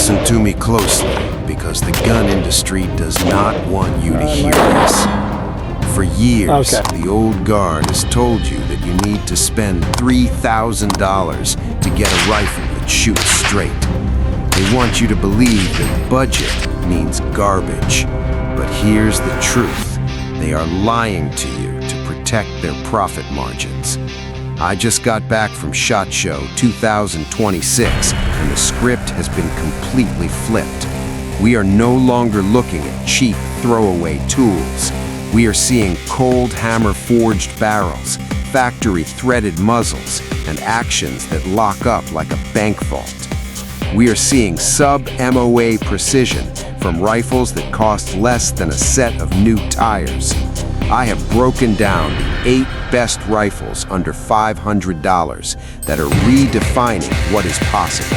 Listen to me closely, because the gun industry does not want you to hear this. For years, the old guard has told you that you need to spend $3,000 to get a rifle that shoots straight. They want you to believe that budget means garbage. But here's the truth. They are lying to you to protect their profit margins. I just got back from SHOT Show 2026, and the script has been completely flipped. We are no longer looking at cheap throwaway tools. We are seeing cold hammer forged barrels, factory threaded muzzles, and actions that lock up like a bank vault. We are seeing sub-MOA precision from rifles that cost less than a set of new tires. I have broken down the 8 best rifles under $500 that are redefining what is possible.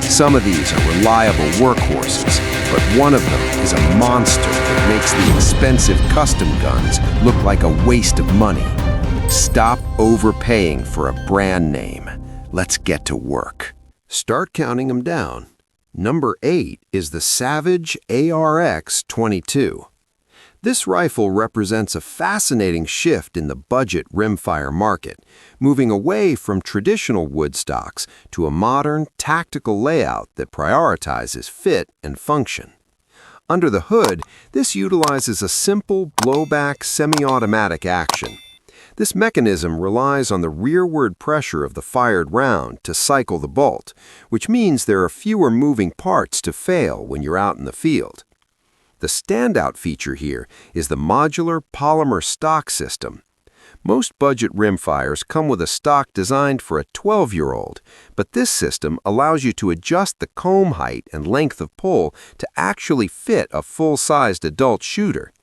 Some of these are reliable workhorses, but one of them is a monster that makes the expensive custom guns look like a waste of money. Stop overpaying for a brand name. Let's get to work. Start counting them down. Number 8 is the Savage ARX-22. This rifle represents a fascinating shift in the budget rimfire market, moving away from traditional wood stocks to a modern, tactical layout that prioritizes fit and function. Under the hood, this utilizes a simple blowback semi-automatic action. This mechanism relies on the rearward pressure of the fired round to cycle the bolt, which means there are fewer moving parts to fail when you're out in the field. The standout feature here is the modular polymer stock system. Most budget rimfires come with a stock designed for a 12-year-old, but this system allows you to adjust the comb height and length of pull to actually fit a full-sized adult shooter.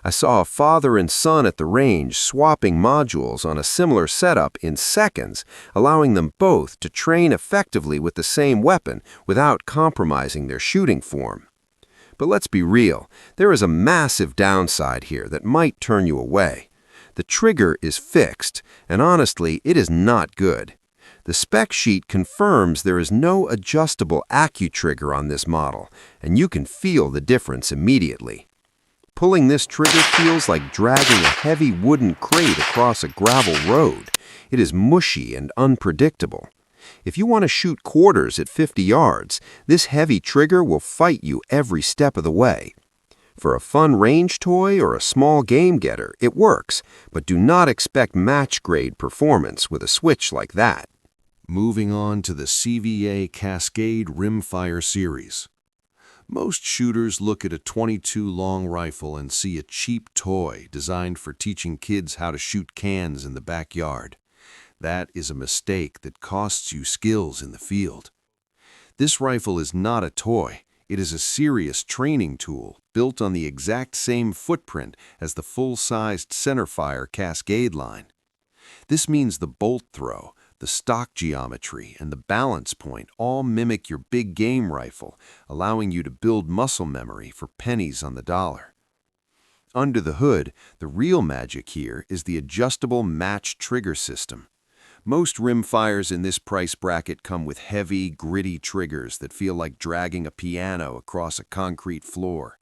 I saw a father and son at the range swapping modules on a similar setup in seconds, allowing them both to train effectively with the same weapon without compromising their shooting form. But let's be real, there is a massive downside here that might turn you away. The trigger is fixed, and honestly, it is not good. The spec sheet confirms there is no adjustable accu-trigger on this model, and you can feel the difference immediately. Pulling this trigger feels like dragging a heavy wooden crate across a gravel road. It is mushy and unpredictable. If you want to shoot quarters at 50 yards, this heavy trigger will fight you every step of the way. For a fun range toy or a small game getter, it works, but do not expect match-grade performance with a switch like that. Moving on to the CVA Cascade Rimfire series. Most shooters look at a .22 long rifle and see a cheap toy designed for teaching kids how to shoot cans in the backyard. That is a mistake that costs you skills in the field. This rifle is not a toy. It is a serious training tool built on the exact same footprint as the full-sized centerfire Cascade line. This means the bolt throw, the stock geometry, and the balance point all mimic your big game rifle, allowing you to build muscle memory for pennies on the dollar. Under the hood, the real magic here is the adjustable match trigger system. Most rimfires in this price bracket come with heavy, gritty triggers that feel like dragging a piano across a concrete floor.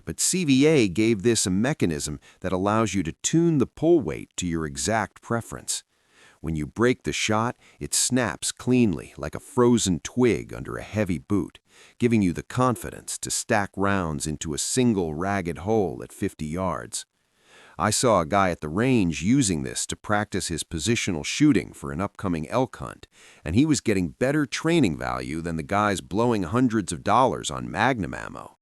But CVA gave this a mechanism that allows you to tune the pull weight to your exact preference. When you break the shot, it snaps cleanly like a frozen twig under a heavy boot, giving you the confidence to stack rounds into a single ragged hole at 50 yards. I saw a guy at the range using this to practice his positional shooting for an upcoming elk hunt, and he was getting better training value than the guys blowing hundreds of dollars on Magnum ammo.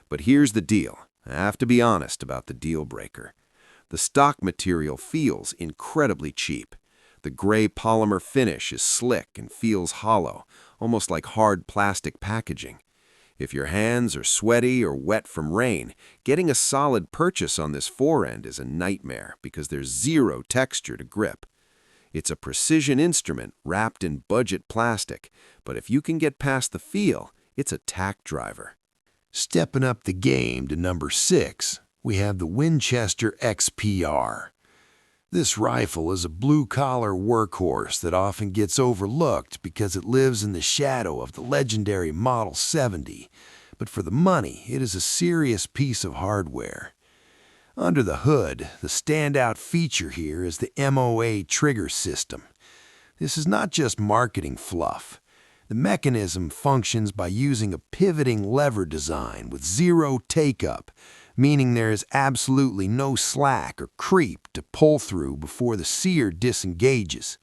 But here's the deal. I have to be honest about the deal breaker. The stock material feels incredibly cheap. The gray polymer finish is slick and feels hollow, almost like hard plastic packaging. If your hands are sweaty or wet from rain, getting a solid purchase on this forend is a nightmare because there's zero texture to grip. It's a precision instrument wrapped in budget plastic, but if you can get past the feel, it's a tack driver. Stepping up the game to number 6, we have the Winchester XPR. This rifle is a blue-collar workhorse that often gets overlooked because it lives in the shadow of the legendary Model 70. But for the money, it is a serious piece of hardware. Under the hood, the standout feature here is the MOA trigger system. This is not just marketing fluff. The mechanism functions by using a pivoting lever design with zero take-up, meaning there is absolutely no slack or creep to pull through before the sear disengages.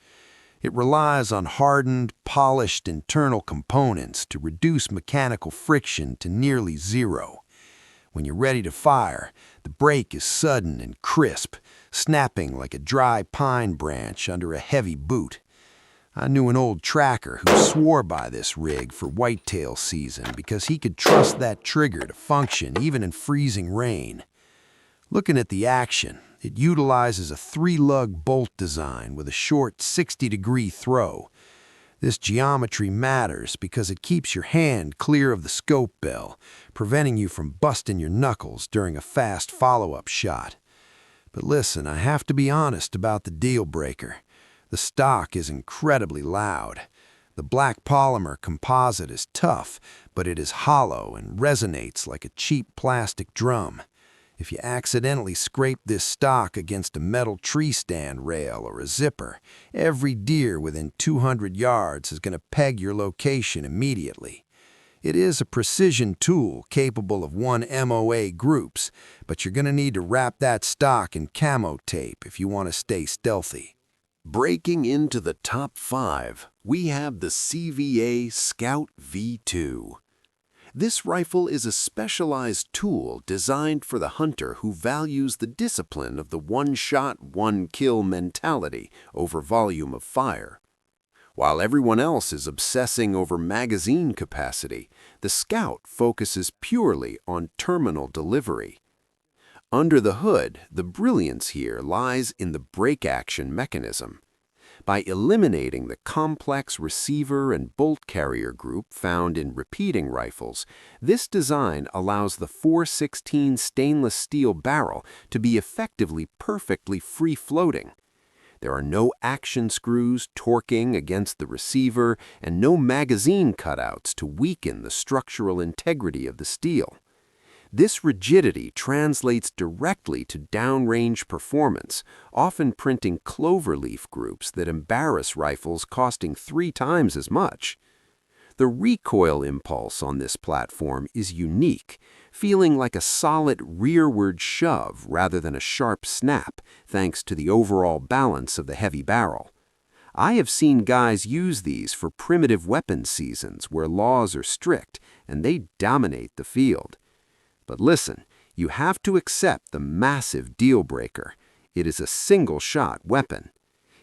It relies on hardened, polished internal components to reduce mechanical friction to nearly zero. When you're ready to fire, the break is sudden and crisp, snapping like a dry pine branch under a heavy boot. I knew an old tracker who swore by this rig for whitetail season because he could trust that trigger to function even in freezing rain. Looking at the action, it utilizes a 3-lug bolt design with a short 60-degree throw. This geometry matters because it keeps your hand clear of the scope bell, preventing you from busting your knuckles during a fast follow-up shot. But listen, I have to be honest about the deal breaker. The stock is incredibly loud. The black polymer composite is tough, but it is hollow and resonates like a cheap plastic drum. If you accidentally scrape this stock against a metal tree stand rail or a zipper, every deer within 200 yards is going to peg your location immediately. It is a precision tool capable of 1 MOA groups, but you're going to need to wrap that stock in camo tape if you want to stay stealthy. Breaking into the top 5, we have the CVA Scout V2. This rifle is a specialized tool designed for the hunter who values the discipline of the one-shot, one-kill mentality over volume of fire. While everyone else is obsessing over magazine capacity, the Scout focuses purely on terminal delivery. Under the hood, the brilliance here lies in the break-action mechanism. By eliminating the complex receiver and bolt carrier group found in repeating rifles, this design allows the .416 stainless steel barrel to be effectively perfectly free-floating. There are no action screws torquing against the receiver and no magazine cutouts to weaken the structural integrity of the steel. This rigidity translates directly to downrange performance, often printing cloverleaf groups that embarrass rifles costing 3 times as much. The recoil impulse on this platform is unique, feeling like a solid rearward shove rather than a sharp snap, thanks to the overall balance of the heavy barrel. I have seen guys use these for primitive weapon seasons where laws are strict, and they dominate the field. But listen, you have to accept the massive deal breaker. It is a single-shot weapon.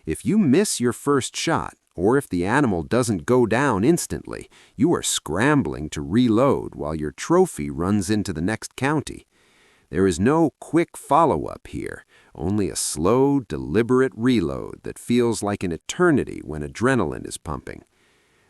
If you miss your first shot, or if the animal doesn't go down instantly, you are scrambling to reload while your trophy runs into the next county. There is no quick follow-up here, only a slow, deliberate reload that feels like an eternity when adrenaline is pumping.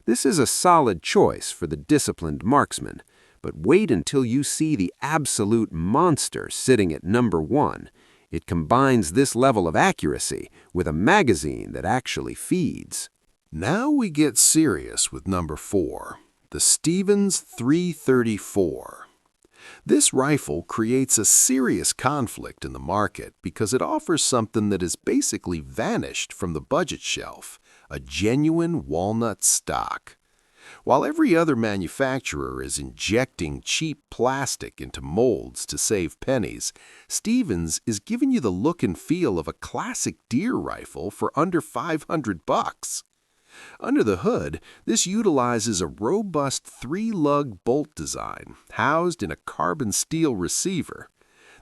This is a solid choice for the disciplined marksman. But wait until you see the absolute monster sitting at number 1. It combines this level of accuracy with a magazine that actually feeds. Now we get serious with number 4, the Stevens 334. This rifle creates a serious conflict in the market because it offers something that has basically vanished from the budget shelf, a genuine walnut stock. While every other manufacturer is injecting cheap plastic into molds to save pennies, Stevens is giving you the look and feel of a classic deer rifle for under $500. Under the hood, this utilizes a robust 3-lug bolt design housed in a carbon steel receiver.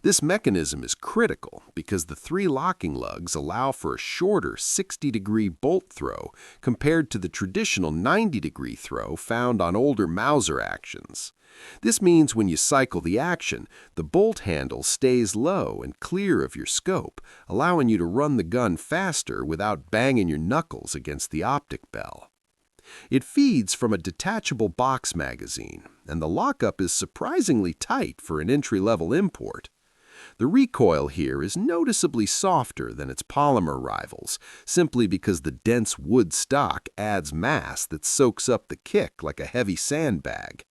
This mechanism is critical because the 3 locking lugs allow for a shorter 60-degree bolt throw compared to the traditional 90-degree throw found on older Mauser actions. This means when you cycle the action, the bolt handle stays low and clear of your scope, allowing you to run the gun faster without banging your knuckles against the optic bell. It feeds from a detachable box magazine, and the lockup is surprisingly tight for an entry-level import. The recoil here is noticeably softer than its polymer rivals, simply because the dense wood stock adds mass that soaks up the kick like a heavy sandbag.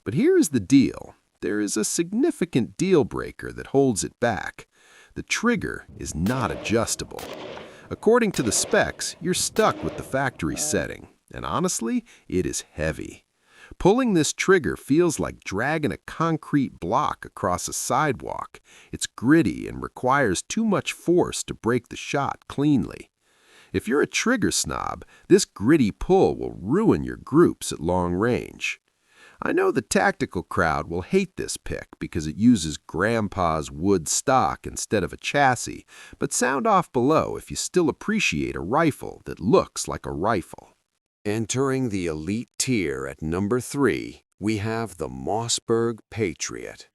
But here is the deal. There is a significant deal breaker that holds it back. The trigger is not adjustable. According to the specs, you're stuck with the factory setting, and honestly, it is heavy. Pulling this trigger feels like dragging a concrete block across a sidewalk. It's gritty and requires too much force to break the shot cleanly. If you're a trigger snob, this gritty pull will ruin your groups at long range. I know the tactical crowd will hate this pick because it uses Grandpa's wood stock instead of a chassis, but sound off below if you still appreciate a rifle that looks like a rifle. Entering the elite tier at number 3, we have the Mossberg Patriot.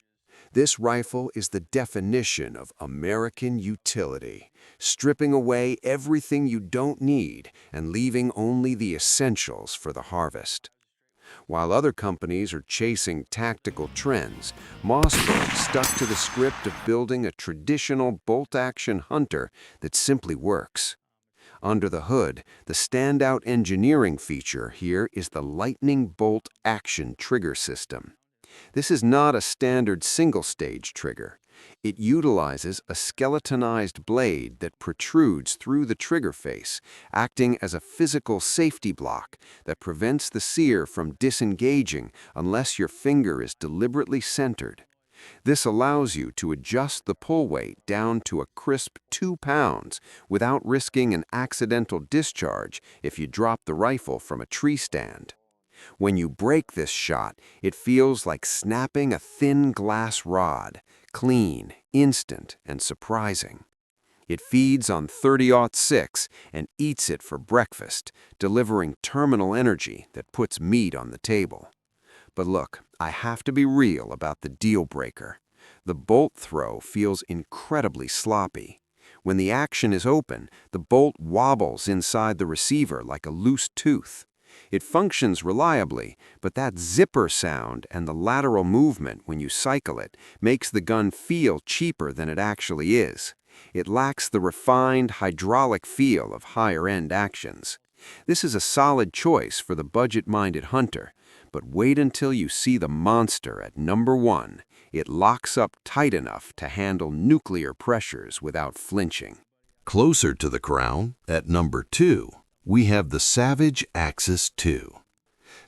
This rifle is the definition of American utility, stripping away everything you don't need and leaving only the essentials for the harvest. While other companies are chasing tactical trends, Mossberg stuck to the script of building a traditional bolt-action hunter that simply works. Under the hood, the standout engineering feature here is the lightning bolt action trigger system. This is not a standard single-stage trigger. It utilizes a skeletonized blade that protrudes through the trigger face, acting as a physical safety block that prevents the sear from disengaging unless your finger is deliberately centered. This allows you to adjust the pull weight down to a crisp 2 pounds without risking an accidental discharge if you drop the rifle from a tree stand. When you break this shot, it feels like snapping a thin glass rod, clean, instant, and surprising. It feeds on 30-06 and eats it for breakfast, delivering terminal energy that puts meat on the table. But look, I have to be real about the deal breaker. The bolt throw feels incredibly sloppy. When the action is open, the bolt wobbles inside the receiver like a loose tooth. It functions reliably, but that zipper sound and the lateral movement when you cycle it makes the gun feel cheaper than it actually is. It lacks the refined hydraulic feel of higher-end actions. This is a solid choice for the budget-minded hunter, but wait until you see the monster at number 1. It locks up tight enough to handle nuclear pressures without flinching. Closer to the crown, at number 2, we have the Savage Axis II.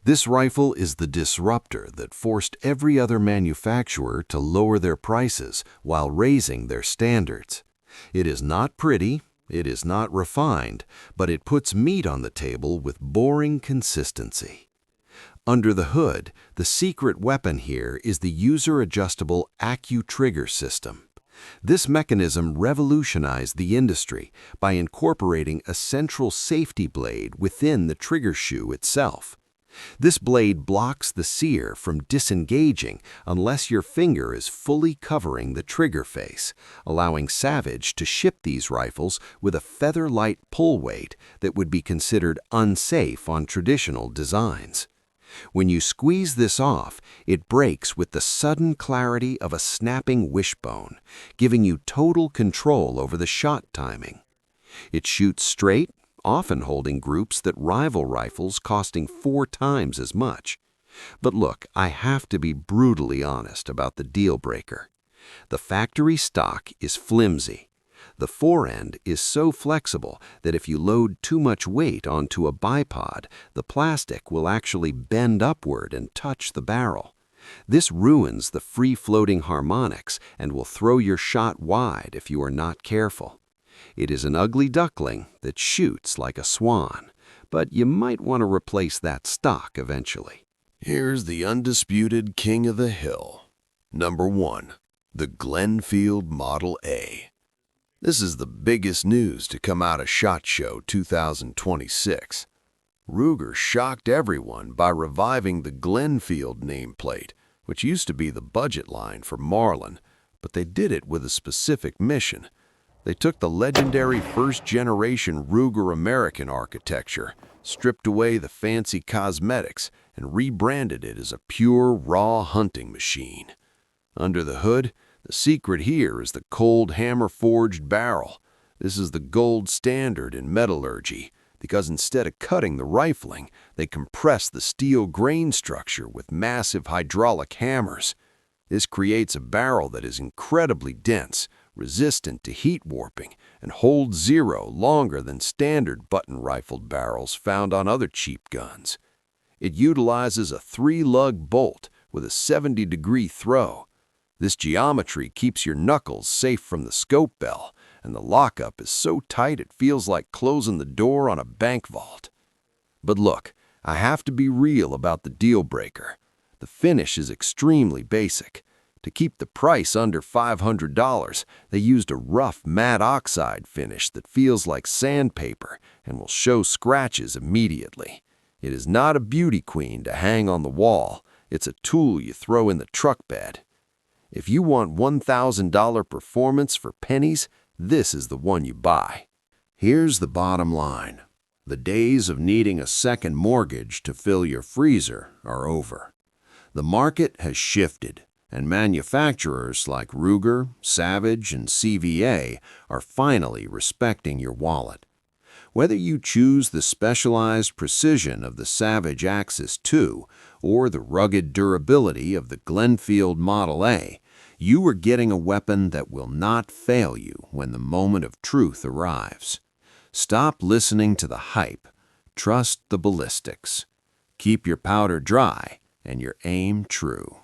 This rifle is the disruptor that forced every other manufacturer to lower their prices while raising their standards. It is not pretty, it is not refined, but it puts meat on the table with boring consistency. Under the hood, the secret weapon here is the user-adjustable AccuTrigger system. This mechanism revolutionized the industry by incorporating a central safety blade within the trigger shoe itself. This blade blocks the sear from disengaging unless your finger is fully covering the trigger face, allowing Savage to ship these rifles with a feather-light pull weight that would be considered unsafe on traditional designs. When you squeeze this off, it breaks with the sudden clarity of a snapping wishbone, giving you total control over the shot timing. It shoots straight, often holding groups that rival rifles costing 4 times as much. But look, I have to be brutally honest about the deal breaker. The factory stock is flimsy. The forend is so flexible that if you load too much weight onto a bipod, the plastic will actually bend upward and touch the barrel. This ruins the free-floating harmonics and will throw your shot wide if you are not careful. It is an ugly duckling that shoots like a swan, but you might want to replace that stock eventually. Here's the undisputed king of the hill. Number 1, the Glenfield Model A. This is the biggest news to come out of SHOT Show 2026. Ruger shocked everyone by reviving the Glenfield nameplate, which used to be the budget line for Marlin, but they did it with a specific mission. They took the legendary first-generation Ruger American architecture, stripped away the fancy cosmetics, and rebranded it as a pure, raw hunting machine. Under the hood, The secret here is the cold hammer-forged barrel. This is the gold standard in metallurgy, because instead of cutting the rifling, they compress the steel grain structure with massive hydraulic hammers. This creates a barrel that is incredibly dense, resistant to heat warping, and holds zero longer than standard button-rifled barrels found on other cheap guns. It utilizes a 3-lug bolt with a 70-degree throw. This geometry keeps your knuckles safe from the scope bell, and the lockup is so tight it feels like closing the door on a bank vault. But look, I have to be real about the deal breaker. The finish is extremely basic. To keep the price under $500, they used a rough matte oxide finish that feels like sandpaper and will show scratches immediately. It is not a beauty queen to hang on the wall. It's a tool you throw in the truck bed. If you want $1,000 performance for pennies, this is the one you buy. Here's the bottom line. The days of needing a second mortgage to fill your freezer are over. The market has shifted, and manufacturers like Ruger, Savage, and CVA are finally respecting your wallet. Whether you choose the specialized precision of the Savage Axis II or the rugged durability of the Glenfield Model A, you are getting a weapon that will not fail you when the moment of truth arrives. Stop listening to the hype. Trust the ballistics. Keep your powder dry and your aim true.